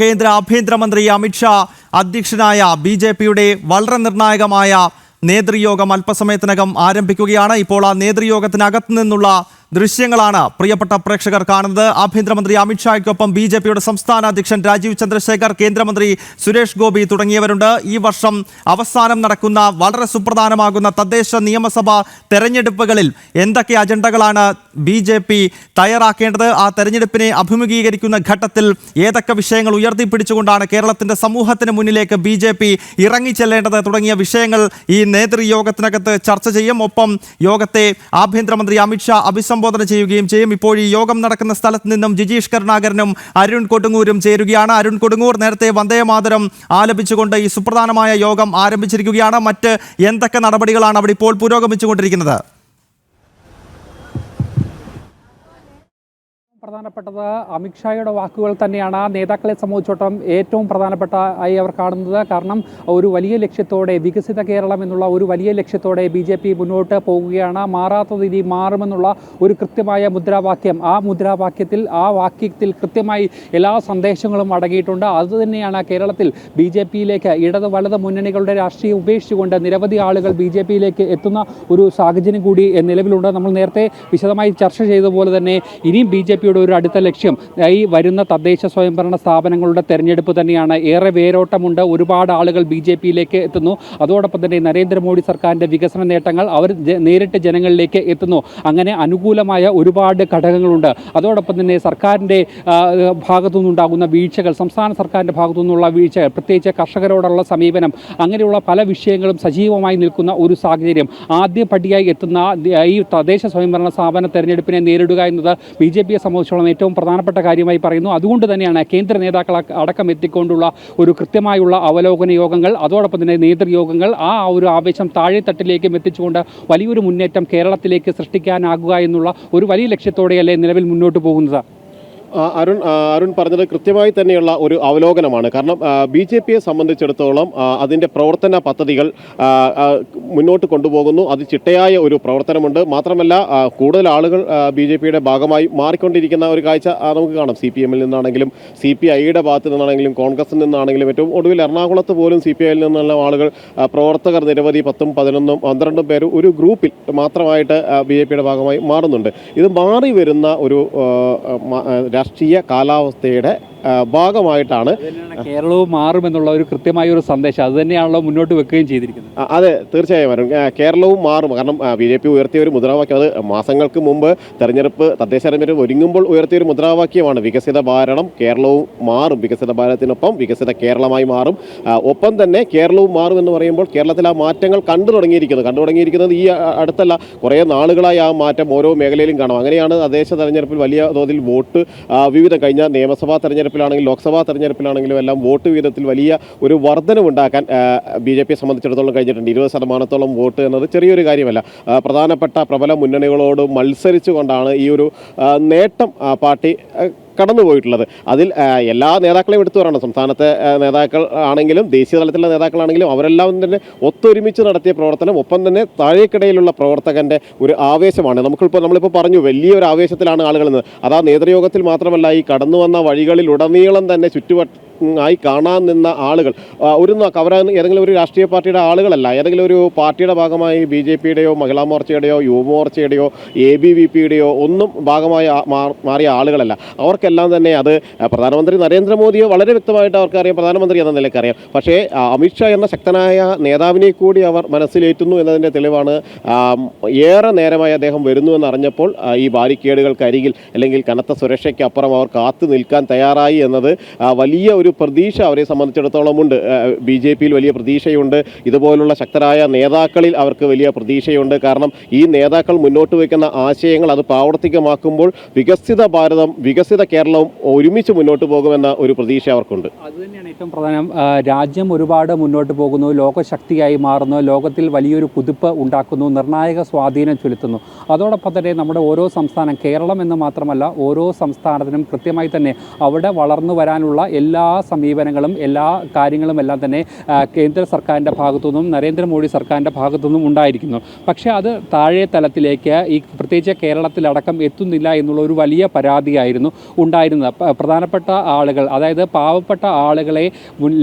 കേന്ദ്ര ആഭ്യന്തരമന്ത്രി അമിത്ഷാ അധ്യക്ഷനായ ബി.ജെ.പിയുടെ വളരെ നിർണായകമായ നേതൃയോഗം അല്പസമയത്തിനകം ആരംഭിക്കുകയാണ്. ഇപ്പോൾ ആ നേതൃയോഗത്തിനകത്തു നിന്നുള്ള ദൃശ്യങ്ങളാണ് പ്രിയപ്പെട്ട പ്രേക്ഷകർ കാണുന്നത്. ആഭ്യന്തരമന്ത്രി അമിത്ഷായ്ക്കൊപ്പം ബി.ജെ.പിയുടെ സംസ്ഥാന അധ്യക്ഷൻ രാജീവ് ചന്ദ്രശേഖർ, കേന്ദ്രമന്ത്രി സുരേഷ് ഗോപി തുടങ്ങിയവരുണ്ട്. ഈ വർഷം അവസാനം നടക്കുന്ന വളരെ സുപ്രധാനമാകുന്ന തദ്ദേശ നിയമസഭാ തെരഞ്ഞെടുപ്പുകളിൽ എന്തൊക്കെ അജണ്ടകളാണ് ബി.ജെ.പി തയ്യാറാക്കേണ്ടത്, ആ തെരഞ്ഞെടുപ്പിനെ അഭിമുഖീകരിക്കുന്ന ഘട്ടത്തിൽ ഏതൊക്കെ വിഷയങ്ങൾ ഉയർത്തിപ്പിടിച്ചുകൊണ്ടാണ് കേരളത്തിന്റെ സമൂഹത്തിന് മുന്നിലേക്ക് ബി.ജെ.പി ഇറങ്ങിച്ചെല്ലേണ്ടത് തുടങ്ങിയ വിഷയങ്ങൾ ഈ നേതൃയോഗത്തിനകത്ത് ചർച്ച ചെയ്യും. ഒപ്പം യോഗത്തെ ആഭ്യന്തരമന്ത്രി അമിത്ഷാ അഭിസംബോധന ചെയ്യുകയും ചെയ്യും. ഇപ്പോൾ ഈ യോഗം നടക്കുന്ന സ്ഥലത്ത് നിന്നും ജിജീഷ് കരുണാകരനും അരുൺ കൊടുങ്ങൂരും ചേരുകയാണ്. അരുൺ കൊടുങ്ങൂർ, നേരത്തെ വന്ദേമാതരം ആലപിച്ചുകൊണ്ട് ഈ സുപ്രധാനമായ യോഗം ആരംഭിച്ചിരിക്കുകയാണ്. മറ്റ് എന്തൊക്കെ നടപടികളാണ് അവിടെ ഇപ്പോൾ പുരോഗമിച്ചുകൊണ്ടിരിക്കുന്നത്? പ്രധാനപ്പെട്ടത് അമിത്ഷായുടെ വാക്കുകൾ തന്നെയാണ് നേതാക്കളെ സംബന്ധിച്ചിടത്തോളം ഏറ്റവും പ്രധാനപ്പെട്ട ആയി അവർ കാണുന്നത്. കാരണം ഒരു വലിയ ലക്ഷ്യത്തോടെ, വികസിത കേരളം എന്നുള്ള ഒരു വലിയ ലക്ഷ്യത്തോടെ ബി.ജെ.പി മുന്നോട്ട് പോകുകയാണ്. മാറാത്തത് ഇനി മാറുമെന്നുള്ള ഒരു കൃത്യമായ മുദ്രാവാക്യം, ആ വാക്യത്തിൽ കൃത്യമായി എല്ലാ സന്ദേശങ്ങളും അടങ്ങിയിട്ടുണ്ട്. അതുതന്നെയാണ് കേരളത്തിൽ ബി.ജെ.പിയിലേക്ക് ഇടത് വലത് മുന്നണികളുടെ രാഷ്ട്രീയം ഉപേക്ഷിച്ചുകൊണ്ട് നിരവധി ആളുകൾ ബി.ജെ.പിയിലേക്ക് എത്തുന്ന ഒരു സാഹചര്യം കൂടി നിലവിലുണ്ട്. നമ്മൾ നേരത്തെ വിശദമായി ചർച്ച ചെയ്തതുപോലെ തന്നെ ഇനിയും ബി.ജെ.പിയുടെ ഒരു അടുത്ത ലക്ഷ്യം ഈ വരുന്ന തദ്ദേശ സ്വയംഭരണ സ്ഥാപനങ്ങളുടെ തെരഞ്ഞെടുപ്പ് തന്നെയാണ്. ഏറെ വേരോട്ടമുണ്ട്, ഒരുപാട് ആളുകൾ ബി.ജെ.പിയിലേക്ക് എത്തുന്നു. അതോടൊപ്പം തന്നെ നരേന്ദ്രമോദി സർക്കാരിൻ്റെ വികസന നേട്ടങ്ങൾ അവർ നേരിട്ട് ജനങ്ങളിലേക്ക് എത്തുന്നു. അങ്ങനെ അനുകൂലമായ ഒരുപാട് ഘടകങ്ങളുണ്ട്. അതോടൊപ്പം തന്നെ സർക്കാരിൻ്റെ ഭാഗത്തു നിന്നുണ്ടാകുന്ന വീഴ്ചകൾ, സംസ്ഥാന സർക്കാരിൻ്റെ ഭാഗത്തു നിന്നുള്ള വീഴ്ചകൾ, പ്രത്യേകിച്ച് കർഷകരോടുള്ള സമീപനം, അങ്ങനെയുള്ള പല വിഷയങ്ങളും സജീവമായി നിൽക്കുന്ന ഒരു സാഹചര്യം. ആദ്യ പടിയായി എത്തുന്ന ഈ തദ്ദേശ സ്വയംഭരണ സ്ഥാപന തെരഞ്ഞെടുപ്പിനെ നേരിടുക എന്നത് ബി.ജെ.പിയെ സംബന്ധിച്ചോളം ഏറ്റവും പ്രധാനപ്പെട്ട കാര്യമായി പറയുന്നു. അതുകൊണ്ട് തന്നെയാണ് കേന്ദ്ര നേതാക്കൾ അടക്കം എത്തിക്കൊണ്ടുള്ള ഒരു കൃത്യമായുള്ള അവലോകന യോഗങ്ങൾ, അതോടൊപ്പം തന്നെ നേതൃയോഗങ്ങൾ, ആ ഒരു ആവേശം താഴെത്തട്ടിലേക്കും എത്തിച്ചുകൊണ്ട് വലിയൊരു മുന്നേറ്റം കേരളത്തിലേക്ക് സൃഷ്ടിക്കാനാകുക എന്നുള്ള ഒരു വലിയ ലക്ഷ്യത്തോടെയല്ലേ നിലവിൽ മുന്നോട്ട് പോകുന്നത്. അരുൺ പറഞ്ഞത് കൃത്യമായി തന്നെയുള്ള ഒരു അവലോകനമാണ്. കാരണം ബി.ജെ.പിയെ സംബന്ധിച്ചിടത്തോളം അതിൻ്റെ പ്രവർത്തന പദ്ധതികൾ മുന്നോട്ട് കൊണ്ടുപോകുന്നു. അത് ചിട്ടയായ ഒരു പ്രവർത്തനമുണ്ട്. മാത്രമല്ല കൂടുതൽ ആളുകൾ ബി.ജെ.പിയുടെ ഭാഗമായി മാറിക്കൊണ്ടിരിക്കുന്ന ഒരു കാഴ്ച നമുക്ക് കാണാം. CPM-ൽ നിന്നാണെങ്കിലും CPI-യുടെ ഭാഗത്ത് നിന്നാണെങ്കിലും കോൺഗ്രസിൽ നിന്നാണെങ്കിലും ഏറ്റവും ഒടുവിൽ എറണാകുളത്ത് പോലും CPI-ൽ നിന്നുള്ള ആളുകൾ, പ്രവർത്തകർ നിരവധി 10, 11, 12 പേര് ഒരു ഗ്രൂപ്പിൽ മാത്രമായിട്ട് ബി.ജെ.പിയുടെ ഭാഗമായി മാറുന്നുണ്ട്. ഇത് മാറി വരുന്ന ഒരു രാഷ്ട്രീയ കാലാവസ്ഥയുടെ ഭാഗമായിട്ടാണ് കേരളവും മാറുമെന്നുള്ള ഒരു കൃത്യമായ ഒരു സന്ദേശം അത് തന്നെയാണല്ലോ മുന്നോട്ട് വെക്കുകയും ചെയ്തിരിക്കുന്നത്. അതെ, തീർച്ചയായും വരും. കേരളവും മാറും. കാരണം ബി.ജെ.പി ഉയർത്തിയ ഒരു മുദ്രാവാക്യം, അത് മാസങ്ങൾക്ക് മുമ്പ് തദ്ദേശ തെരഞ്ഞെടുപ്പ് ഒരുങ്ങുമ്പോൾ ഉയർത്തിയ ഒരു മുദ്രാവാക്യമാണ് വികസിത ഭാരതം, കേരളവും മാറും, വികസിത ഭാരതത്തിനൊപ്പം വികസിത കേരളമായി മാറും. ഒപ്പം തന്നെ കേരളവും മാറും എന്ന് പറയുമ്പോൾ കേരളത്തിൽ ആ മാറ്റങ്ങൾ കണ്ടു തുടങ്ങിയിരിക്കുന്നത് ഈ അടുത്തല്ല, കുറേ നാളുകളായി ആ മാറ്റം ഓരോ മേഖലയിലും കാണാം. അങ്ങനെയാണ് തദ്ദേശ തെരഞ്ഞെടുപ്പിൽ വലിയ തോതിൽ വോട്ട് വിവിധ കഴിഞ്ഞ നിയമസഭാ തെരഞ്ഞെടുപ്പിലാണെങ്കിലും ലോക്സഭാ തെരഞ്ഞെടുപ്പിലാണെങ്കിലും എല്ലാം വോട്ട് വിഹിതത്തിൽ വലിയ ഒരു വർധനവുണ്ടാക്കാൻ ബി.ജെ.പിയെ സംബന്ധിച്ചിടത്തോളം കഴിഞ്ഞിട്ടുണ്ട്. 20% വോട്ട് എന്നത് ചെറിയൊരു കാര്യമല്ല. പ്രധാനപ്പെട്ട പ്രബല മുന്നണികളോട് മത്സരിച്ചുകൊണ്ടാണ് ഈ ഒരു നേട്ടം പാർട്ടി കടന്നുപോയിട്ടുള്ളത്. അതിൽ എല്ലാ നേതാക്കളെയും എടുത്തു പറയണം. സംസ്ഥാനത്തെ നേതാക്കൾ ആണെങ്കിലും ദേശീയ തലത്തിലുള്ള നേതാക്കളാണെങ്കിലും അവരെല്ലാം തന്നെ ഒത്തൊരുമിച്ച് നടത്തിയ പ്രവർത്തനം, ഒപ്പം തന്നെ താഴേക്കിടയിലുള്ള പ്രവർത്തകൻ്റെ ഒരു ആവേശമാണ്. നമ്മളിപ്പോൾ പറഞ്ഞു വലിയൊരു ആവേശത്തിലാണ് ആളുകൾ നിന്ന്. അതാ നേതൃയോഗത്തിൽ മാത്രമല്ല, ഈ കടന്നു വന്ന വഴികളിലുടനീളം തന്നെ ആയി കാണാൻ നിന്ന ആളുകൾ അവർ ഏതെങ്കിലും ഒരു രാഷ്ട്രീയ പാർട്ടിയുടെ ആളുകളല്ല, ഏതെങ്കിലും ഒരു പാർട്ടിയുടെ ഭാഗമായി ബി.ജെ.പിയുടെയോ മഹിളാ മോർച്ചയുടെയോ യുവമോർച്ചയുടെയോ ABVP-യുടെയോ ഒന്നും ഭാഗമായി മാറിയ ആളുകളല്ല. അവർക്കെല്ലാം തന്നെ അത് പ്രധാനമന്ത്രി നരേന്ദ്രമോദിയോ വളരെ വ്യക്തമായിട്ട് അവർക്കറിയാം, പ്രധാനമന്ത്രി എന്ന നിലയ്ക്കറിയാം. പക്ഷേ അമിത്ഷാ എന്ന ശക്തനായ നേതാവിനെ കൂടി അവർ മനസ്സിലേറ്റുന്നു എന്നതിൻ്റെ തെളിവാണ് ഏറെ നേരമായി അദ്ദേഹം വരുന്നു എന്നറിഞ്ഞപ്പോൾ ഈ ബാരിക്കേഡുകൾക്കരികിൽ അല്ലെങ്കിൽ കനത്ത സുരക്ഷയ്ക്കപ്പുറം അവർ കാത്തു നിൽക്കാൻ തയ്യാറായി എന്നത് വലിയ ഒരു പ്രതീക്ഷ അവരെ സംബന്ധിച്ചിടത്തോളം ഉണ്ട്. ബി.ജെ.പിയിൽ വലിയ പ്രതീക്ഷയുണ്ട്. ഇതുപോലുള്ള ശക്തരായ നേതാക്കളിൽ അവർക്ക് വലിയ പ്രതീക്ഷയുണ്ട്. കാരണം ഈ നേതാക്കൾ മുന്നോട്ട് വയ്ക്കുന്ന ആശയങ്ങൾ അത് പ്രാവർത്തികമാക്കുമ്പോൾ വികസിത ഭാരതം, വികസിത കേരളവും ഒരുമിച്ച് മുന്നോട്ട് പോകുമെന്ന ഒരു പ്രതീക്ഷ അവർക്കുണ്ട്. അതുതന്നെയാണ് ഏറ്റവും പ്രധാനം. രാജ്യം ഒരുപാട് മുന്നോട്ട് പോകുന്നു, ലോകശക്തിയായി മാറുന്നു, ലോകത്തിൽ വലിയൊരു കുതിപ്പ് ഉണ്ടാക്കുന്നു, നിർണായക സ്വാധീനം ചെലുത്തുന്നു. അതോടൊപ്പം തന്നെ നമ്മുടെ ഓരോ സംസ്ഥാനം, കേരളം എന്ന് മാത്രമല്ല ഓരോ സംസ്ഥാനത്തിനും കൃത്യമായി തന്നെ അവിടെ വളർന്നു വരാനുള്ള എല്ലാ സമീപനങ്ങളും എല്ലാ കാര്യങ്ങളും എല്ലാം തന്നെ കേന്ദ്ര സർക്കാരിൻ്റെ ഭാഗത്തുനിന്നും നരേന്ദ്രമോദി സർക്കാരിൻ്റെ ഭാഗത്തുനിന്നും ഉണ്ടായിരിക്കുന്നു. പക്ഷേ അത് താഴെ തലത്തിലേക്ക് ഈ പ്രത്യേകിച്ച് കേരളത്തിലടക്കം എത്തുന്നില്ല എന്നുള്ള ഒരു വലിയ പരാതിയായിരുന്നു ഉണ്ടായിരുന്നത്. പ്രധാനപ്പെട്ട ആളുകൾ, അതായത് പാവപ്പെട്ട ആളുകളെ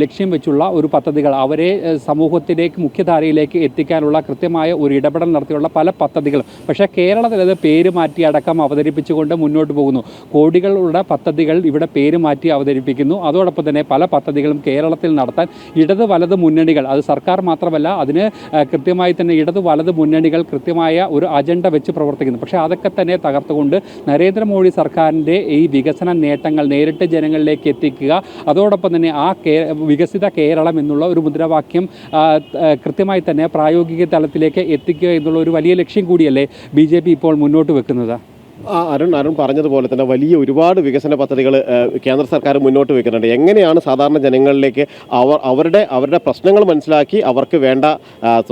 ലക്ഷ്യം വെച്ചുള്ള ഒരു പദ്ധതികൾ, അവരെ സമൂഹത്തിലേക്ക് മുഖ്യധാരയിലേക്ക് എത്തിക്കാനുള്ള കൃത്യമായ ഒരു ഇടപെടൽ നടത്തിയുള്ള പല പദ്ധതികളും, പക്ഷേ കേരളത്തിൽ അത് പേര് മാറ്റി അടക്കം അവതരിപ്പിച്ചുകൊണ്ട് മുന്നോട്ട് പോകുന്നു. കോടികളുടെ പദ്ധതികൾ ഇവിടെ പേര് മാറ്റി അവതരിപ്പിക്കുന്നു. അതോടൊപ്പം തന്നെ പല പദ്ധതികളും കേരളത്തിൽ നടത്താൻ ഇടത് വലത് മുന്നണികൾ, അത് സർക്കാർ മാത്രമല്ല, അതിന് കൃത്യമായി തന്നെ ഇടത് വലത് മുന്നണികൾ കൃത്യമായ ഒരു അജണ്ട വെച്ച് പ്രവർത്തിക്കുന്നു. പക്ഷേ അതൊക്കെ തന്നെ തകർത്തുകൊണ്ട് നരേന്ദ്രമോദി സർക്കാരിൻ്റെ ഈ വികസന നേട്ടങ്ങൾ നേരിട്ട് ജനങ്ങളിലേക്ക് എത്തിക്കുക, അതോടൊപ്പം തന്നെ ആ വികസിത കേരളം എന്നുള്ള ഒരു മുദ്രാവാക്യം കൃത്യമായി തന്നെ പ്രായോഗിക തലത്തിലേക്ക് എത്തിക്കുക എന്നുള്ള ഒരു വലിയ ലക്ഷ്യം കൂടിയല്ലേ BJP ഇപ്പോൾ മുന്നോട്ട് വെക്കുന്നത്? അരുൺ പറഞ്ഞതുപോലെ തന്നെ വലിയ ഒരുപാട് വികസന പദ്ധതികൾ കേന്ദ്ര സർക്കാർ മുന്നോട്ട് വെക്കുന്നുണ്ട്. എങ്ങനെയാണ് സാധാരണ ജനങ്ങളിലേക്ക് അവരുടെ പ്രശ്നങ്ങൾ മനസ്സിലാക്കി അവർക്ക് വേണ്ട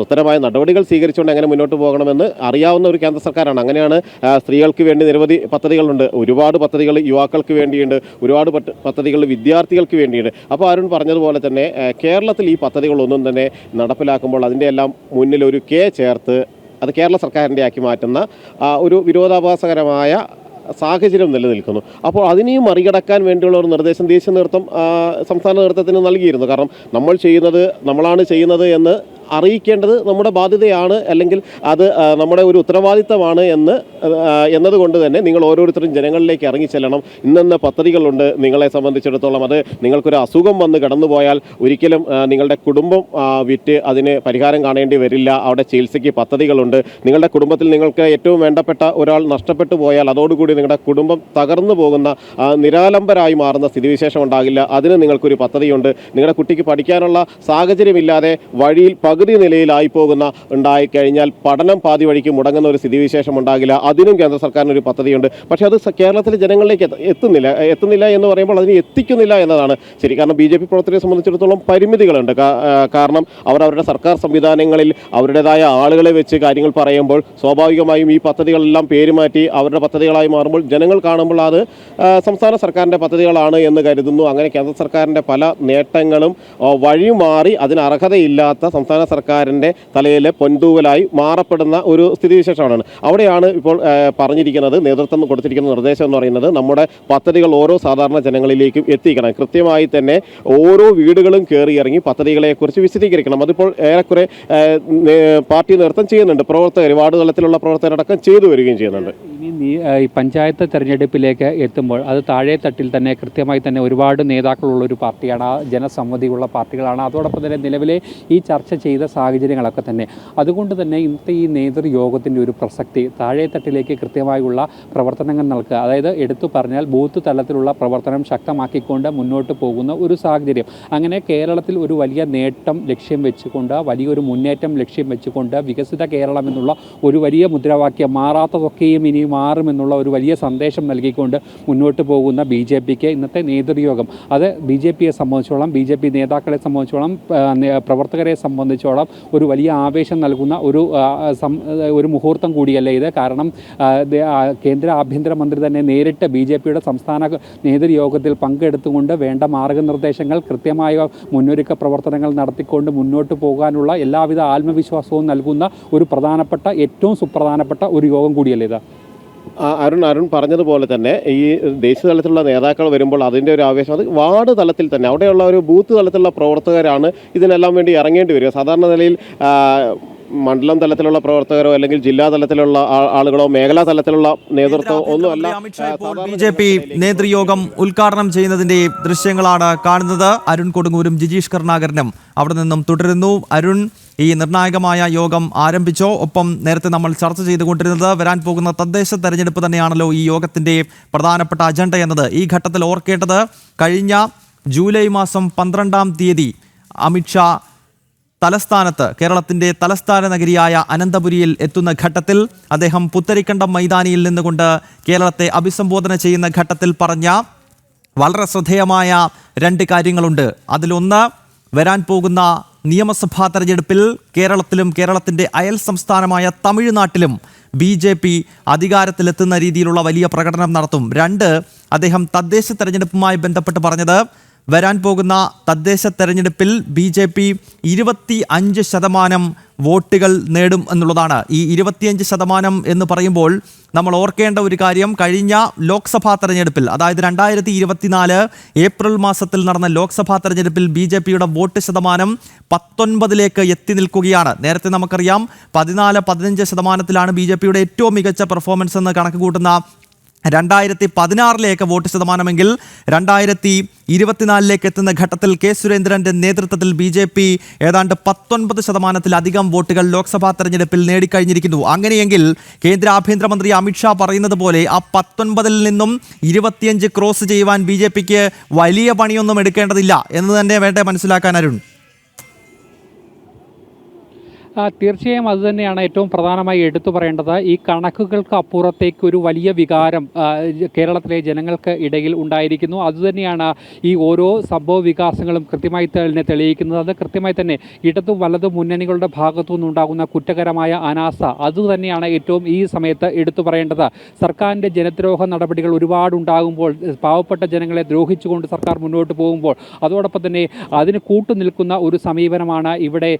ഉത്തരമായ നടപടികൾ സ്വീകരിച്ചുകൊണ്ട് എങ്ങനെ മുന്നോട്ട് പോകണമെന്ന് അറിയാവുന്ന ഒരു കേന്ദ്ര സർക്കാരാണ്. അങ്ങനെയാണ് സ്ത്രീകൾക്ക് വേണ്ടി നിരവധി പദ്ധതികളുണ്ട്, ഒരുപാട് പദ്ധതികൾ യുവാക്കൾക്ക് വേണ്ടിയുണ്ട്, ഒരുപാട് പദ്ധതികൾ വിദ്യാർത്ഥികൾക്ക് വേണ്ടിയുണ്ട്. അപ്പോൾ അരുൺ പറഞ്ഞതുപോലെ തന്നെ കേരളത്തിൽ ഈ പദ്ധതികളൊന്നും തന്നെ നടപ്പിലാക്കുമ്പോൾ അതിൻ്റെ എല്ലാം മുന്നിൽ ഒരു കെ ചേർത്ത് അത് കേരള സർക്കാരിൻ്റെ ആക്കി മാറ്റുന്ന ഒരു വിരോധാഭാസകരമായ സാഹചര്യം നിലനിൽക്കുന്നു. അപ്പോൾ അതിനെയും മറികടക്കാൻ വേണ്ടിയുള്ള ഒരു നിർദ്ദേശം ദേശീയ നേതൃത്വം സംസ്ഥാന നേതൃത്വത്തിന് നൽകിയിരുന്നു. കാരണം നമ്മളാണ് ചെയ്യുന്നത് എന്ന് അറിയിക്കേണ്ടത് നമ്മുടെ ബാധ്യതയാണ്, അല്ലെങ്കിൽ അത് നമ്മുടെ ഒരു ഉത്തരവാദിത്തമാണ് എന്നതുകൊണ്ട് തന്നെ നിങ്ങൾ ഓരോരുത്തരും ജനങ്ങളിലേക്ക് ഇറങ്ങിച്ചെല്ലണം. ഇന്ന പദ്ധതികളുണ്ട് നിങ്ങളെ സംബന്ധിച്ചിടത്തോളം, അത് നിങ്ങൾക്കൊരു അസുഖം വന്ന് കടന്നുപോയാൽ ഒരിക്കലും നിങ്ങളുടെ കുടുംബം വിറ്റ് അതിന് പരിഹാരം കാണേണ്ടി വരില്ല. അവിടെ ചികിത്സയ്ക്ക് പദ്ധതികളുണ്ട്. നിങ്ങളുടെ കുടുംബത്തിൽ നിങ്ങൾക്ക് ഏറ്റവും വേണ്ടപ്പെട്ട ഒരാൾ നഷ്ടപ്പെട്ടു പോയാൽ അതോടുകൂടി നിങ്ങളുടെ കുടുംബം തകർന്നു പോകുന്ന നിരാലംബരായി മാറുന്ന സ്ഥിതിവിശേഷം ഉണ്ടാകില്ല. അതിന് നിങ്ങൾക്കൊരു പദ്ധതിയുണ്ട്. നിങ്ങളുടെ കുട്ടിക്ക് പഠിക്കാനുള്ള സാഹചര്യമില്ലാതെ വഴിയിൽ പകുതി നിലയിലായി ഉണ്ടായിക്കഴിഞ്ഞാൽ പഠനം പാതി വഴിക്ക് മുടങ്ങുന്ന ഒരു സ്ഥിതിവിശേഷം ഉണ്ടാകില്ല. അതിനും കേന്ദ്ര സർക്കാരിന് ഒരു പദ്ധതിയുണ്ട്. പക്ഷേ അത് കേരളത്തിലെ ജനങ്ങളിലേക്ക് എത്തുന്നില്ല എന്ന് പറയുമ്പോൾ അതിനെ എത്തിക്കുന്നില്ല എന്നതാണ് ശരി. കാരണം BJP പ്രവർത്തകരെ സംബന്ധിച്ചിടത്തോളം പരിമിതികളുണ്ട്. കാരണം അവരുടെ സർക്കാർ സംവിധാനങ്ങളിൽ അവരുടേതായ ആളുകളെ വെച്ച് കാര്യങ്ങൾ പറയുമ്പോൾ സ്വാഭാവികമായും ഈ പദ്ധതികളെല്ലാം പേര് മാറ്റി അവരുടെ പദ്ധതികളായി മാറുമ്പോൾ ജനങ്ങൾ കാണുമ്പോൾ അത് സംസ്ഥാന സർക്കാരിൻ്റെ പദ്ധതികളാണ് എന്ന് കരുതുന്നു. അങ്ങനെ കേന്ദ്ര സർക്കാരിൻ്റെ പല നേട്ടങ്ങളും വഴിമാറി അതിന് അർഹതയില്ലാത്ത സംസ്ഥാന സർക്കാരിൻ്റെ തലയിലെ പൊൻതൂവലായി മാറപ്പെടുന്ന ഒരു സ്ഥിതിവിശേഷമാണ്. അവിടെയാണ് ഇപ്പോൾ പറഞ്ഞിരിക്കുന്നത്, നേതൃത്വം കൊടുത്തിരിക്കുന്ന നിർദ്ദേശം എന്ന് പറയുന്നത് നമ്മുടെ പദ്ധതികൾ ഓരോ സാധാരണ ജനങ്ങളിലേക്കും എത്തിക്കണം. കൃത്യമായി തന്നെ ഓരോ വീടുകളും കയറി ഇറങ്ങി പദ്ധതികളെക്കുറിച്ച് വിശദീകരിക്കണം. അതിപ്പോൾ ഏറെക്കുറെ പാർട്ടി നേതൃത്വം ചെയ്യുന്നുണ്ട്. വാർഡ് തലത്തിലുള്ള പ്രവർത്തകരടക്കം ചെയ്തു വരികയും ചെയ്യുന്നുണ്ട്. ഇനി ഈ പഞ്ചായത്ത് തെരഞ്ഞെടുപ്പിലേക്ക് എത്തുമ്പോൾ അത് താഴെ തട്ടിൽ തന്നെ കൃത്യമായി തന്നെ ഒരുപാട് നേതാക്കളുള്ളൊരു പാർട്ടിയാണ്, ജനസമ്മതിയുള്ള പാർട്ടികളാണ്. അതോടൊപ്പം തന്നെ നിലവിലെ ഈ ചർച്ച ചെയ്ത സാഹചര്യങ്ങളൊക്കെ തന്നെ, അതുകൊണ്ട് തന്നെ ഇന്നത്തെ ഈ നേതൃയോഗത്തിൻ്റെ ഒരു പ്രസക്തി താഴെ തട്ടിലേക്ക് കൃത്യമായുള്ള പ്രവർത്തനങ്ങൾ നൽകുക, അതായത് എടുത്തു പറഞ്ഞാൽ ബൂത്ത് തലത്തിലുള്ള പ്രവർത്തനം ശക്തമാക്കിക്കൊണ്ട് മുന്നോട്ട് പോകുന്ന ഒരു സാഹചര്യം. അങ്ങനെ കേരളത്തിൽ ഒരു വലിയ നേട്ടം ലക്ഷ്യം വെച്ചുകൊണ്ട്, വലിയൊരു മുന്നേറ്റം ലക്ഷ്യം വെച്ചുകൊണ്ട് വികസിത കേരളം എന്നുള്ള ഒരു വലിയ മുദ്രാവാക്യം, മാറാത്തതൊക്കെയും ഇനി മാറുമെന്നുള്ള ഒരു വലിയ സന്ദേശം നൽകിക്കൊണ്ട് മുന്നോട്ട് പോകുന്ന BJPക്ക് ഇന്നത്തെ നേതൃയോഗം, അത് BJPയെ സംബന്ധിച്ചോളം, BJP നേതാക്കളെ സംബന്ധിച്ചോളം, പ്രവർത്തകരെ സംബന്ധിച്ചോളം ഒരു വലിയ ആവേശം നൽകുന്ന ഒരു മുഹൂർത്തം കൂടിയല്ലേ ഇത്. കാരണം കേന്ദ്ര ആഭ്യന്തരമന്ത്രി തന്നെ നേരിട്ട് BJPയുടെ സംസ്ഥാന നേതൃയോഗത്തിൽ പങ്കെടുത്തുകൊണ്ട് വേണ്ട മാർഗനിർദ്ദേശങ്ങൾ, കൃത്യമായ മുന്നൊരുക്ക പ്രവർത്തനങ്ങൾ നടത്തിക്കൊണ്ട് മുന്നോട്ട് പോകാനുള്ള എല്ലാവിധ ആത്മവിശ്വാസവും നൽകുന്ന ഒരു പ്രധാനപ്പെട്ട, ഏറ്റവും സുപ്രധാനപ്പെട്ട ഒരു യോഗം കൂടിയല്ലേ ഇത്. അരുൺ പറഞ്ഞതുപോലെ തന്നെ ഈ ദേശീയ തലത്തിലുള്ള നേതാക്കൾ വരുമ്പോൾ അതിൻ്റെ ഒരു ആവേശം അത് വാർഡ് തലത്തിൽ തന്നെ, അവിടെയുള്ള ഒരു ബൂത്ത് തലത്തിലുള്ള പ്രവർത്തകരാണ് ഇതിനെല്ലാം വേണ്ടി ഇറങ്ങേണ്ടി വരിക. സാധാരണ നിലയിൽ മണ്ഡലം തലത്തിലുള്ള പ്രവർത്തകരോ അല്ലെങ്കിൽ ജില്ലാ തലത്തിലുള്ള ആളുകളോ മേഖലാ തലത്തിലുള്ള നേതൃത്വമോ ഒന്നുമല്ല. BJP നേതൃയോഗം ഉദ്ഘാടനം ചെയ്യുന്നതിന്റെ ദൃശ്യങ്ങളാണ് കാണുന്നത്. അരുൺ കൊടുങ്ങൂരും ജിജീഷ് കരുണാകരനും അവിടെ നിന്നും തുടരുന്നു. അരുൺ, ഈ നിർണായകമായ യോഗം ആരംഭിച്ചോ? ഒപ്പം നേരത്തെ നമ്മൾ ചർച്ച ചെയ്തുകൊണ്ടിരുന്നത് വരാൻ പോകുന്ന തദ്ദേശ തെരഞ്ഞെടുപ്പ് തന്നെയാണല്ലോ ഈ യോഗത്തിന്റെ പ്രധാനപ്പെട്ട അജണ്ട എന്നത്. ഈ ഘട്ടത്തിൽ ഓർക്കേണ്ടത്, കഴിഞ്ഞ ജൂലൈ മാസം 12-ാം തീയതി അമിത്ഷാ തലസ്ഥാനത്ത്, കേരളത്തിൻ്റെ തലസ്ഥാന നഗരിയായ അനന്തപുരിയിൽ എത്തുന്ന ഘട്ടത്തിൽ അദ്ദേഹം പുത്തരിക്കണ്ടം മൈതാനിയിൽ നിന്നുകൊണ്ട് കേരളത്തെ അഭിസംബോധന ചെയ്യുന്ന ഘട്ടത്തിൽ പറഞ്ഞ വളരെ ശ്രദ്ധേയമായ 2 കാര്യങ്ങളുണ്ട്. അതിലൊന്ന്, വരാൻ പോകുന്ന നിയമസഭാ തെരഞ്ഞെടുപ്പിൽ കേരളത്തിലും കേരളത്തിൻ്റെ അയൽ സംസ്ഥാനമായ തമിഴ്നാട്ടിലും BJP അധികാരത്തിലെത്തുന്ന രീതിയിലുള്ള വലിയ പ്രകടനം നടത്തും. 2, അദ്ദേഹം തദ്ദേശ തെരഞ്ഞെടുപ്പുമായി ബന്ധപ്പെട്ട് പറഞ്ഞത്, വരാൻ പോകുന്ന തദ്ദേശ തെരഞ്ഞെടുപ്പിൽ BJP 25% വോട്ടുകൾ നേടും എന്നുള്ളതാണ്. ഈ 25% എന്ന് പറയുമ്പോൾ നമ്മൾ ഓർക്കേണ്ട ഒരു കാര്യം, കഴിഞ്ഞ ലോക്സഭാ തെരഞ്ഞെടുപ്പിൽ, അതായത് 2024 ഏപ്രിൽ മാസത്തിൽ നടന്ന ലോക്സഭാ തെരഞ്ഞെടുപ്പിൽ BJPയുടെ വോട്ട് ശതമാനം 19 എത്തി നിൽക്കുകയാണ്. നേരത്തെ നമുക്കറിയാം 14-15% BJPയുടെ ഏറ്റവും മികച്ച പെർഫോമൻസ് എന്ന് കണക്ക് കൂട്ടുന്ന 2016 വോട്ട് ശതമാനമെങ്കിൽ 2024 എത്തുന്ന ഘട്ടത്തിൽ കെ സുരേന്ദ്രന്റെ നേതൃത്വത്തിൽ BJP ഏതാണ്ട് 19%-ലധികം വോട്ടുകൾ ലോക്സഭാ തെരഞ്ഞെടുപ്പിൽ നേടിക്കഴിഞ്ഞിരിക്കുന്നു. അങ്ങനെയെങ്കിൽ കേന്ദ്ര ആഭ്യന്തരമന്ത്രി അമിത്ഷാ പറയുന്നത് പോലെ ആ 19 നിന്നും 25 ക്രോസ് ചെയ്യുവാൻ BJPക്ക് വലിയ പണിയൊന്നും എടുക്കേണ്ടതില്ല എന്ന് തന്നെ വേണ്ടേ മനസ്സിലാക്കാൻ, അരുൺ? തീർച്ചയായും അതുതന്നെയാണ് ഏറ്റവും പ്രധാനമായി എടുത്തു പറയേണ്ടത്. ഈ കണക്കുകൾക്ക് അപ്പുറത്തേക്ക് ഒരു വലിയ വികാരം കേരളത്തിലെ ജനങ്ങൾക്ക് ഇടയിൽ ഉണ്ടായിരിക്കുന്നു. അതുതന്നെയാണ് ഈ ഓരോ സംഭവ വികാസങ്ങളും കൃത്യമായി തന്നെ തെളിയിക്കുന്നത്. അത് കൃത്യമായി തന്നെ ഇടതും വലതും മുന്നണികളുടെ ഭാഗത്തു നിന്നുണ്ടാകുന്ന കുറ്റകരമായ അനാസ്ഥ അതുതന്നെയാണ് ഏറ്റവും ഈ സമയത്ത് എടുത്തു പറയേണ്ടത്. സർക്കാരിൻ്റെ ജനദ്രോഹ നടപടികൾ ഒരുപാടുണ്ടാകുമ്പോൾ, പാവപ്പെട്ട ജനങ്ങളെ ദ്രോഹിച്ചുകൊണ്ട് സർക്കാർ മുന്നോട്ട് പോകുമ്പോൾ, അതോടൊപ്പം തന്നെ അതിന് കൂട്ടുനിൽക്കുന്ന ഒരു സമീപനമാണ് ഇവിടെ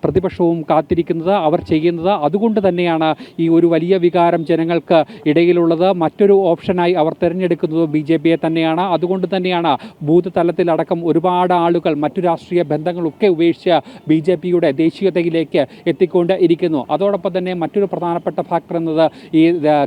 പ്രതിപക്ഷവും കാത്തിരിക്കുന്നത്, അവർ ചെയ്യുന്നത്. അതുകൊണ്ട് തന്നെയാണ് ഈ ഒരു വലിയ വികാരം ജനങ്ങൾക്ക് ഇടയിലുള്ളത്. മറ്റൊരു ഓപ്ഷനായി അവർ തിരഞ്ഞെടുക്കുന്നത് BJPയെ തന്നെയാണ്. അതുകൊണ്ട് തന്നെയാണ് ബൂത്ത് തലത്തിലടക്കം ഒരുപാട് ആളുകൾ മറ്റു രാഷ്ട്രീയ ബന്ധങ്ങളൊക്കെ ഉപേക്ഷിച്ച് BJPയുടെ ദേശീയതയിലേക്ക് എത്തിക്കൊണ്ട് ഇരിക്കുന്നു. അതോടൊപ്പം തന്നെ മറ്റൊരു പ്രധാനപ്പെട്ട ഫാക്ടർ എന്നത് ഈ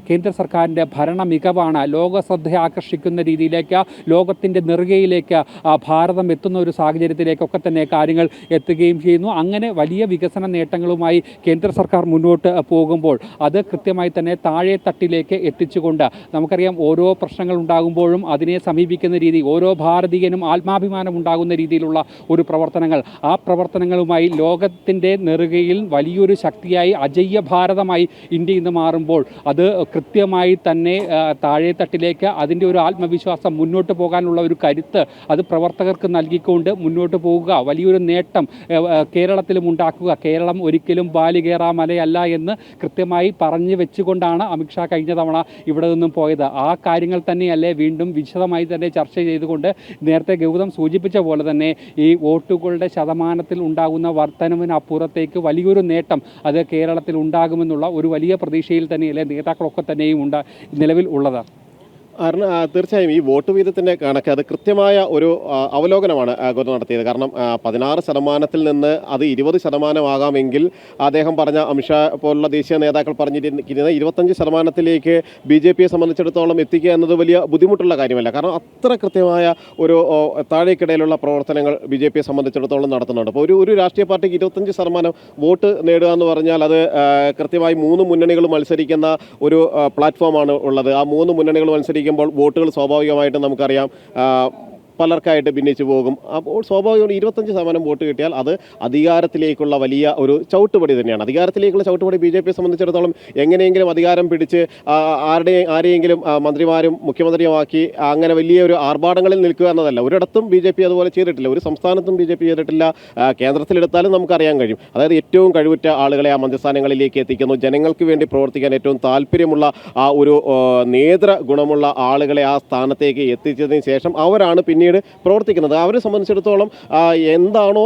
കേന്ദ്ര സർക്കാരിൻ്റെ ഭരണ മികവാണ്. ലോക ശ്രദ്ധ ആകർഷിക്കുന്ന രീതിയിലേക്ക്, ലോകത്തിൻ്റെ നെറുകയിലേക്ക് ഭാരതം എത്തുന്ന ഒരു സാഹചര്യത്തിലേക്കൊക്കെ തന്നെ കാര്യങ്ങൾ എത്തുകയും ചെയ്യുന്നു. അങ്ങനെ വലിയ വികസന നേട്ടങ്ങളുമായി കേന്ദ്ര സർക്കാർ മുന്നോട്ട് പോകുമ്പോൾ അത് കൃത്യമായി തന്നെ താഴെ തട്ടിലേക്ക് എത്തിച്ചുകൊണ്ട്, നമുക്കറിയാം ഓരോ പ്രശ്നങ്ങൾ ഉണ്ടാകുമ്പോഴും അതിനെ സമീപിക്കുന്ന രീതി, ഓരോ ഭാരതീയനും ആത്മാഭിമാനം ഉണ്ടാകുന്ന രീതിയിലുള്ള ഒരു പ്രവർത്തനങ്ങൾ, ആ പ്രവർത്തനങ്ങളുമായി ലോകത്തിൻ്റെ നെറുകയിൽ വലിയൊരു ശക്തിയായി അജയ്യ ഭാരതമായി ഇന്ത്യ ഇന്ന് മാറുമ്പോൾ അത് കൃത്യമായി തന്നെ താഴെ തട്ടിലേക്ക് അതിൻ്റെ ഒരു ആത്മവിശ്വാസം, മുന്നോട്ട് പോകാനുള്ള ഒരു കരുത്ത് അത് പ്രവർത്തകർക്ക് നൽകിക്കൊണ്ട് മുന്നോട്ട് പോകുക, വലിയൊരു നേട്ടം കേരളത്തിലും ഉണ്ടാക്കുക. കേരളം ഒരിക്കലും ബാലികേറാ മലയല്ല എന്ന് കൃത്യമായി പറഞ്ഞു വെച്ചുകൊണ്ടാണ് അമിത്ഷാ കഴിഞ്ഞ തവണ ഇവിടെ നിന്നും പോയത്. ആ കാര്യങ്ങൾ തന്നെയല്ലേ വീണ്ടും വിശദമായി തന്നെ ചർച്ച ചെയ്തുകൊണ്ട് നേരത്തെ ഗൗതം സൂചിപ്പിച്ച പോലെ തന്നെ ഈ വോട്ടുകളുടെ ശതമാനത്തിൽ ഉണ്ടാകുന്ന വർധനവിനപ്പുറത്തേക്ക് വലിയൊരു നേട്ടം അത് കേരളത്തിൽ ഉണ്ടാകുമെന്നുള്ള ഒരു വലിയ പ്രതീക്ഷയിൽ തന്നെയല്ലേ നേതാക്കളൊക്കെ തന്നെയും നിലവിൽ ഉള്ളത്. തീർച്ചയായും ഈ വോട്ട് വീതത്തിൻ്റെ കണക്ക് അത് കൃത്യമായ ഒരു അവലോകനമാണ് ഗൗതം നടത്തിയത്. കാരണം 16% നിന്ന് അത് 20% അദ്ദേഹം പറഞ്ഞ അമിത്ഷാ പോലുള്ള ദേശീയ നേതാക്കൾ പറഞ്ഞിരിക്കുന്നത് 25%-ലേക്ക് BJPയെ സംബന്ധിച്ചിടത്തോളം എത്തിക്കുക എന്നത് വലിയ ബുദ്ധിമുട്ടുള്ള കാര്യമല്ല. കാരണം അത്ര കൃത്യമായ ഒരു താഴേക്കിടയിലുള്ള പ്രവർത്തനങ്ങൾ BJPയെ സംബന്ധിച്ചിടത്തോളം നടത്തുന്നുണ്ട്. അപ്പോൾ ഒരു രാഷ്ട്രീയ പാർട്ടിക്ക് 25% വോട്ട് നേടുക എന്ന് പറഞ്ഞാൽ അത് കൃത്യമായി 3 മുന്നണികൾ മത്സരിക്കുന്ന ഒരു പ്ലാറ്റ്ഫോമാണ് ഉള്ളത്. ആ 3 മുന്നണികൾ മത്സരിക്കുമ്പോൾ വോട്ടുകൾ സ്വാഭാവികമായിട്ടും നമുക്കറിയാം പലർക്കായിട്ട് ഭിന്നിച്ചു പോകും. അപ്പോൾ സ്വാഭാവികമായി 25% വോട്ട് കിട്ടിയാൽ അത് അധികാരത്തിലേക്കുള്ള വലിയ ഒരു ചവിട്ടുപടി തന്നെയാണ്. അധികാരത്തിലേക്കുള്ള ചവിട്ടുപടി BJPയെ സംബന്ധിച്ചിടത്തോളം എങ്ങനെയെങ്കിലും അധികാരം പിടിച്ച് ആരെയെങ്കിലും മന്ത്രിമാരും മുഖ്യമന്ത്രിയുമാക്കി അങ്ങനെ വലിയ ഒരു ആർഭാടങ്ങളിൽ നിൽക്കുക എന്നതല്ല. ഒരിടത്തും BJP അതുപോലെ ചെയ്തിട്ടില്ല, ഒരു സംസ്ഥാനത്തും BJP ചെയ്തിട്ടില്ല. കേന്ദ്രത്തിലെടുത്താലും നമുക്കറിയാൻ കഴിയും. അതായത് ഏറ്റവും കഴിവുറ്റ ആളുകളെ ആ മന്ത്രിസ്ഥാനങ്ങളിലേക്ക് എത്തിക്കുന്നു, ജനങ്ങൾക്ക് വേണ്ടി പ്രവർത്തിക്കാൻ ഏറ്റവും താല്പര്യമുള്ള ആ ഒരു നേതൃ ഗുണമുള്ള ആളുകളെ ആ സ്ഥാനത്തേക്ക് എത്തിച്ചതിന് ശേഷം അവരാണ് പിന്നീട് പ്രവർത്തിക്കുന്നത്. അവരെ സംബന്ധിച്ചിടത്തോളം എന്താണോ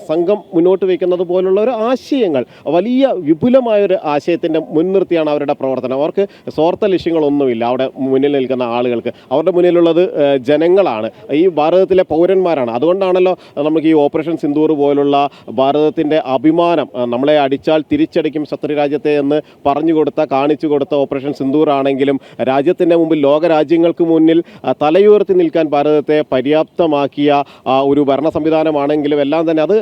സംഘം മുന്നോട്ട് വയ്ക്കുന്നത് പോലുള്ള ഒരു ആശയങ്ങൾ, വലിയ വിപുലമായൊരു ആശയത്തിൻ്റെ മുൻനിർത്തിയാണ് അവരുടെ പ്രവർത്തനം. അവർക്ക് സ്വാർത്ഥ ലക്ഷ്യങ്ങളൊന്നുമില്ല. അവിടെ മുന്നിൽ നിൽക്കുന്ന ആളുകൾക്ക് അവരുടെ മുന്നിലുള്ളത് ജനങ്ങളാണ്, ഈ ഭാരതത്തിലെ പൗരന്മാരാണ്. അതുകൊണ്ടാണല്ലോ നമുക്ക് ഈ ഓപ്പറേഷൻ സിന്ദൂർ പോലുള്ള ഭാരതത്തിൻ്റെ അഭിമാനം, നമ്മളെ അടിച്ചാൽ തിരിച്ചടിക്കും ശത്രുരാജ്യത്തെ എന്ന് കാണിച്ചു കൊടുത്ത ഓപ്പറേഷൻ സിന്ദൂർ ആണെങ്കിലും രാജ്യത്തിൻ്റെ മുമ്പിൽ, ലോകരാജ്യങ്ങൾക്ക് മുന്നിൽ തലയുയർത്തി നിൽക്കാൻ ഭാരതത്തെ പര്യാപ്തമാക്കിയ ഒരു ഭരണ സംവിധാനമാണെങ്കിലും എല്ലാം തന്നെ അത്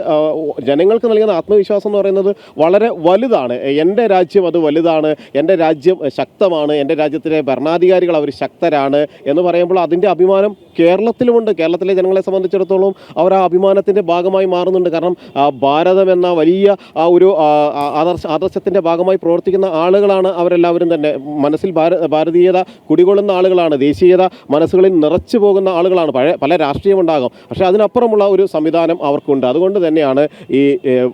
ജനങ്ങൾക്ക് നൽകുന്ന ആത്മവിശ്വാസം എന്ന് പറയുന്നത് വളരെ വലുതാണ്. എൻ്റെ രാജ്യം അത് വലുതാണ്, എൻ്റെ രാജ്യം ശക്തമാണ്, എൻ്റെ രാജ്യത്തിലെ ഭരണാധികാരികൾ അവർ ശക്തരാണ് എന്ന് പറയുമ്പോൾ അതിൻ്റെ അഭിമാനം കേരളത്തിലുമുണ്ട്. കേരളത്തിലെ ജനങ്ങളെ സംബന്ധിച്ചിടത്തോളം അവർ ആ അഭിമാനത്തിൻ്റെ ഭാഗമായി മാറുന്നുണ്ട്. കാരണം ഭാരതം എന്ന വലിയ ഒരു ആദർശത്തിൻ്റെ ഭാഗമായി പ്രവർത്തിക്കുന്ന ആളുകളാണ് അവരെല്ലാവരും തന്നെ. മനസ്സിൽ ഭാരതീയത കുടികൊള്ളുന്ന ആളുകളാണ്, ദേശീയത മനസ്സുകളിൽ നിറച്ചു പോകുന്ന ആളുകളാണ്. പല രാഷ്ട്രീയമുണ്ടാകും, പക്ഷേ അതിനപ്പുറമുള്ള ഒരു സംവിധാനം അവർക്കുണ്ട്. അതുകൊണ്ട് തന്നെയാണ് ഈ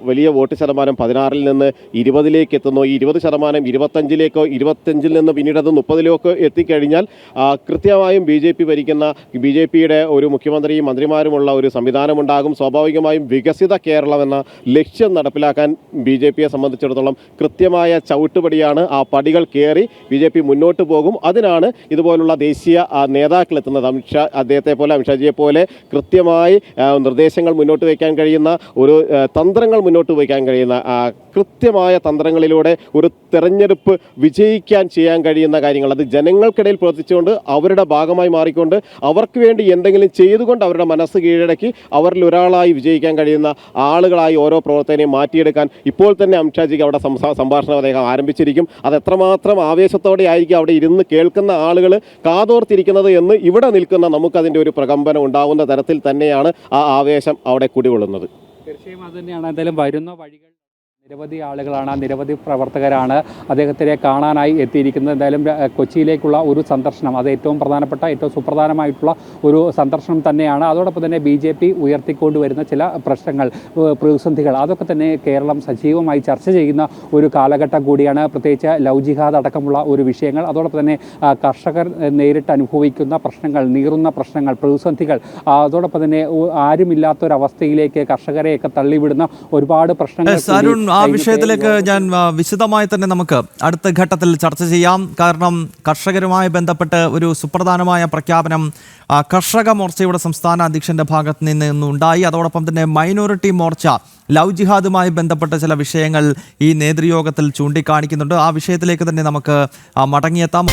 വലിയ വോട്ട് ശതമാനം 16-ൽ നിന്ന് 20-ലേക്ക് എത്തുന്നു. ഈ 20% 25-ലേക്കോ 25-ൽ നിന്ന് പിന്നീട് അത് 30-ലേക്കോ എത്തിക്കഴിഞ്ഞാൽ കൃത്യമായും BJP ഭരിക്കുന്ന BJPയുടെ ഒരു മുഖ്യമന്ത്രിയും മന്ത്രിമാരുമുള്ള ഒരു സംവിധാനമുണ്ടാകും. സ്വാഭാവികമായും വികസിത കേരളം എന്ന ലക്ഷ്യം നടപ്പിലാക്കാൻ BJPയെ സംബന്ധിച്ചിടത്തോളം കൃത്യമായ ചവിട്ടുപടിയാണ്. ആ പടികൾ കയറി BJP മുന്നോട്ട് പോകും. അതിനാണ് ഇതുപോലുള്ള ദേശീയ നേതാക്കൾ എത്തുന്നത്. അദ്ദേഹത്തെ പോലെ അമിത്ഷാജിയെ പോലെ കൃത്യമായി നിർദ്ദേശങ്ങൾ മുന്നോട്ട് വയ്ക്കാൻ കഴിയുന്ന ഒരു തന്ത്രങ്ങൾ മുന്നോട്ട് വയ്ക്കാൻ കഴിയുന്ന കൃത്യമായ തന്ത്രങ്ങളിലൂടെ ഒരു തെരഞ്ഞെടുപ്പ് വിജയിക്കാൻ ചെയ്യാൻ കഴിയുന്ന കാര്യങ്ങൾ, അത് ജനങ്ങൾക്കിടയിൽ പ്രവർത്തിച്ചുകൊണ്ട് അവരുടെ ഭാഗമായി മാറിക്കൊണ്ട് അവർക്ക് വേണ്ടി എന്തെങ്കിലും ചെയ്തുകൊണ്ട് അവരുടെ മനസ്സ് കീഴടക്കി അവരിൽ ഒരാളായി വിജയിക്കാൻ കഴിയുന്ന ആളുകളായി ഓരോ പ്രവർത്തനയും മാറ്റിയെടുക്കാൻ ഇപ്പോൾ തന്നെ അമിത്ഷാജിക്ക് അവിടെ സംഭാഷണം അദ്ദേഹം ആരംഭിച്ചിരിക്കും. അത് എത്രമാത്രം ആവേശത്തോടെ ആയിരിക്കും അവിടെ ഇരുന്ന് കേൾക്കുന്ന ആളുകൾ കാതോർത്തിരിക്കുന്നത് എന്ന് ഇവിടെ നിൽക്കുന്ന നമുക്കതിൻ്റെ ഒരു പ്രകമ്പനം ഉണ്ടാകുന്ന തരത്തിൽ തന്നെയാണ് ആ ആവേശം അവിടെ കുടികൊള്ളുന്നത്. തീർച്ചയായും അത് തന്നെയാണ്. എന്തായാലും വരുന്ന വഴികൾ നിരവധി ആളുകളാണ്, നിരവധി പ്രവർത്തകരാണ് അദ്ദേഹത്തിനെ കാണാനായി എത്തിയിരിക്കുന്നത്. എന്തായാലും കൊച്ചിയിലേക്കുള്ള ഒരു സന്ദർശനം അത് ഏറ്റവും പ്രധാനപ്പെട്ട, ഏറ്റവും സുപ്രധാനമായിട്ടുള്ള ഒരു സന്ദർശനം തന്നെയാണ്. അതോടൊപ്പം തന്നെ BJP ഉയർത്തിക്കൊണ്ടുവരുന്ന ചില പ്രശ്നങ്ങൾ, പ്രതിസന്ധികൾ, അതൊക്കെ തന്നെ കേരളം സജീവമായി ചർച്ച ചെയ്യുന്ന ഒരു കാലഘട്ടം കൂടിയാണ്. പ്രത്യേകിച്ച് ലവ് ജിഹാദ് അടക്കമുള്ള ഒരു വിഷയങ്ങൾ, അതോടൊപ്പം തന്നെ കർഷകർ നേരിട്ട് അനുഭവിക്കുന്ന പ്രശ്നങ്ങൾ, നീറുന്ന പ്രശ്നങ്ങൾ, പ്രതിസന്ധികൾ, അതോടൊപ്പം തന്നെ ആരുമില്ലാത്തൊരവസ്ഥയിലേക്ക് കർഷകരെയൊക്കെ തള്ളിവിടുന്ന ഒരുപാട് പ്രശ്നങ്ങൾ. ആ വിഷയത്തിലേക്ക് ഞാൻ വിശദമായി തന്നെ നമുക്ക് അടുത്ത ഘട്ടത്തിൽ ചർച്ച ചെയ്യാം. കാരണം കർഷകരുമായി ബന്ധപ്പെട്ട് ഒരു സുപ്രധാനമായ പ്രഖ്യാപനം കർഷക മോർച്ചയുടെ സംസ്ഥാന അധ്യക്ഷന്റെ ഭാഗത്ത് നിന്ന് ഉണ്ടായി. അതോടൊപ്പം തന്നെ മൈനോറിറ്റി മോർച്ച ലവ് ജിഹാദുമായി ബന്ധപ്പെട്ട ചില വിഷയങ്ങൾ ഈ നേതൃയോഗത്തിൽ ചൂണ്ടിക്കാണിക്കുന്നുണ്ട്. ആ വിഷയത്തിലേക്ക് തന്നെ നമുക്ക് മടങ്ങിയെത്താം.